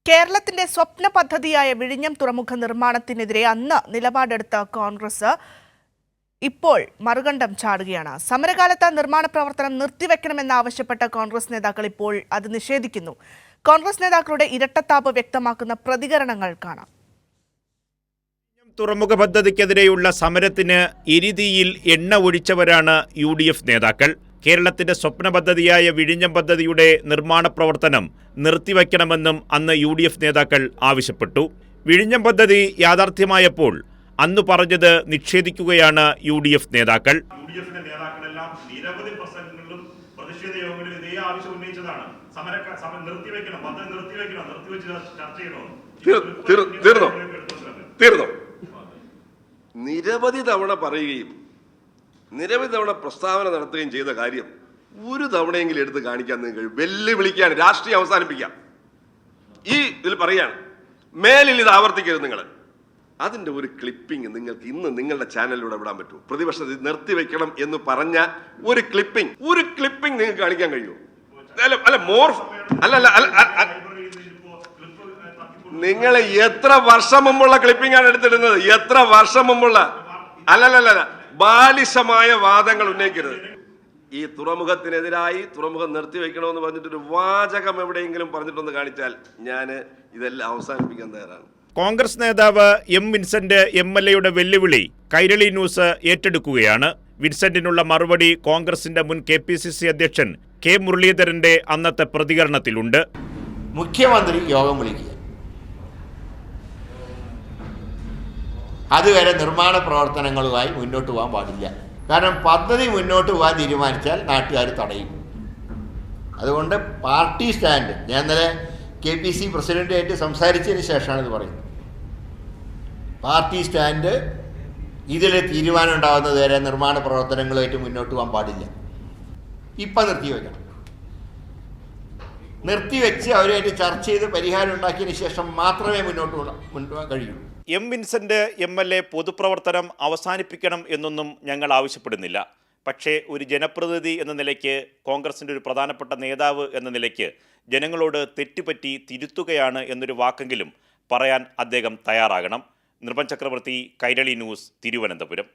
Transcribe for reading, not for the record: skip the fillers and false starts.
കേരളത്തിന്റെ സ്വപ്ന പദ്ധതിയായ വിഴിഞ്ഞം തുറമുഖ നിർമ്മാണത്തിനെതിരെ അന്ന് നിലപാടെടുത്ത കോൺഗ്രസ് ഇപ്പോൾ മറുകണ്ഠം ചാടുകയാണ്. സമരകാലത്ത് നിർമ്മാണ പ്രവർത്തനം നിർത്തിവെക്കണമെന്നാവശ്യപ്പെട്ട കോൺഗ്രസ് നേതാക്കൾ ഇപ്പോൾ അത് നിഷേധിക്കുന്നു. കോൺഗ്രസ് നേതാക്കളുടെ ഇരട്ടത്താപ്പ് വ്യക്തമാക്കുന്ന പ്രതികരണങ്ങൾ കാണാം. തുറമുഖ പദ്ധതിക്കെതിരെയുള്ള സമരത്തിന് എരിതീയിൽ എണ്ണ ഒഴിച്ചവരാണ് UDF നേതാക്കൾ. കേരളത്തിന്റെ സ്വപ്ന പദ്ധതിയായ വിഴിഞ്ഞം പദ്ധതിയുടെ നിർമ്മാണ പ്രവർത്തനം നിർത്തിവെക്കണമെന്നും അന്ന് UDF നേതാക്കൾ ആവശ്യപ്പെട്ടു. വിഴിഞ്ഞം പദ്ധതി യാഥാർത്ഥ്യമായപ്പോൾ അന്ന് പറഞ്ഞത് നിഷേധിക്കുകയാണ് UDF നേതാക്കൾ. നിരവധി പ്രസംഗങ്ങളിലും പ്രതിഷേധ യോഗങ്ങളിലും ഇതേ ആവശ്യം ഉന്നയിച്ചതാണ്. തീർന്നു. നിരവധി തവണ പറയുകയും നിരവധി തവണ പ്രസ്താവന നടത്തുകയും ചെയ്ത കാര്യം ഒരു തവണയെങ്കിലും എടുത്ത് കാണിക്കാൻ നിങ്ങൾ വെല്ലുവിളിക്കാൻ, രാഷ്ട്രീയം അവസാനിപ്പിക്കാം. ഈ ഇതിൽ പറയാണ്, മേലിൽ ഇത് ആവർത്തിക്കരുത്. നിങ്ങൾ അതിന്റെ ഒരു ക്ലിപ്പിംഗ് നിങ്ങൾക്ക് ഇന്ന് നിങ്ങളുടെ ചാനലിലൂടെ വിടാൻ പറ്റുമോ? പ്രതിപക്ഷം ഇത് നിർത്തിവെക്കണം എന്ന് പറഞ്ഞ ഒരു ക്ലിപ്പിംഗ് നിങ്ങൾക്ക് കാണിക്കാൻ കഴിയുമോ? നിങ്ങൾ എത്ര വർഷം മുമ്പുള്ള ക്ലിപ്പിംഗ് ആണ് എടുത്തിടുന്നത്? എത്ര വർഷം മുമ്പുള്ള? അല്ലല്ല, ബാലിശമായ വാദങ്ങൾ ഉന്നയിക്കരുത്. ഈ തുറമുഖത്തിനെതിരായി തുറമുഖം നിർത്തിവെക്കണമെന്ന് പറഞ്ഞിട്ടൊരു വാചകം എവിടെയെങ്കിലും പറഞ്ഞിട്ടൊന്ന് കാണിച്ചാൽ ഞാൻ ഇതെല്ലാം അവസാനിപ്പിക്കാൻ തയ്യാറാണ്. കോൺഗ്രസ് നേതാവ് M. വിൻസെന്റ് MLA വെല്ലുവിളി കൈരളി ന്യൂസ് ഏറ്റെടുക്കുകയാണ്. വിൻസെന്റിനുള്ള മറുപടി കോൺഗ്രസിന്റെ മുൻ KPCC അധ്യക്ഷൻ K. മുരളീധരന്റെ അന്നത്തെ പ്രതികരണത്തിലുണ്ട്. മുഖ്യമന്ത്രി യോഗം വിളിക്കുക, അതുവരെ നിർമ്മാണ പ്രവർത്തനങ്ങളുമായി മുന്നോട്ട് പോകാൻ പാടില്ല. കാരണം പദ്ധതി മുന്നോട്ട് പോകാൻ തീരുമാനിച്ചാൽ നാട്ടുകാർ തടയും. അതുകൊണ്ട് പാർട്ടി സ്റ്റാൻഡ്, ഞാൻ ഇന്നലെ KPC പ്രസിഡന്റായിട്ട് സംസാരിച്ചതിന് ശേഷമാണ് ഇത് പറയുന്നത്. പാർട്ടി സ്റ്റാൻഡ് ഇതിൽ തീരുമാനം ഉണ്ടാകുന്നത് വരെ നിർമ്മാണ പ്രവർത്തനങ്ങളുമായിട്ട് മുന്നോട്ട് പോകാൻ പാടില്ല. ഇപ്പം നിർത്തിവെക്കണം. നിർത്തിവെച്ച് അവരുമായിട്ട് ചർച്ച ചെയ്ത് പരിഹാരം ഉണ്ടാക്കിയതിന് ശേഷം മാത്രമേ മുന്നോട്ട് പോകാൻ കഴിയൂ. M. വിൻസെന്റ് MLA പൊതുപ്രവർത്തനം അവസാനിപ്പിക്കണം എന്നൊന്നും ഞങ്ങൾ ആവശ്യപ്പെടുന്നില്ല. പക്ഷേ ഒരു ജനപ്രതിനിധി എന്ന നിലയ്ക്ക്, കോൺഗ്രസിൻ്റെ ഒരു പ്രധാനപ്പെട്ട നേതാവ് എന്ന നിലയ്ക്ക് ജനങ്ങളോട് തെറ്റുപറ്റി തിരുത്തുകയാണ് എന്നൊരു വാക്കെങ്കിലും പറയാൻ അദ്ദേഹം തയ്യാറാകണം. നിർഭൻ ചക്രവർത്തി, കൈരളി ന്യൂസ്, തിരുവനന്തപുരം.